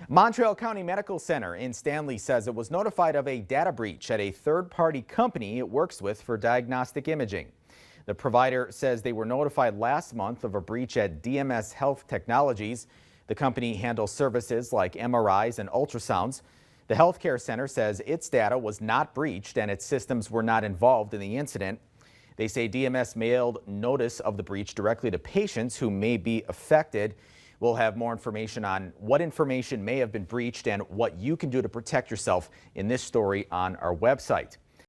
Mountrail County Medical Center in Stanley says it was notified of a data breach at a third-party company it works with for diagnostic imaging. The provider says they were notified last month of a breach at DMS Health Technologies. The company handles services like MRIs and ultrasounds. The healthcare center says its data was not breached and its systems were not involved in the incident. They say DMS mailed notice of the breach directly to patients who may be affected. We'll have more information on what information may have been breached and what you can do to protect yourself in this story on our website.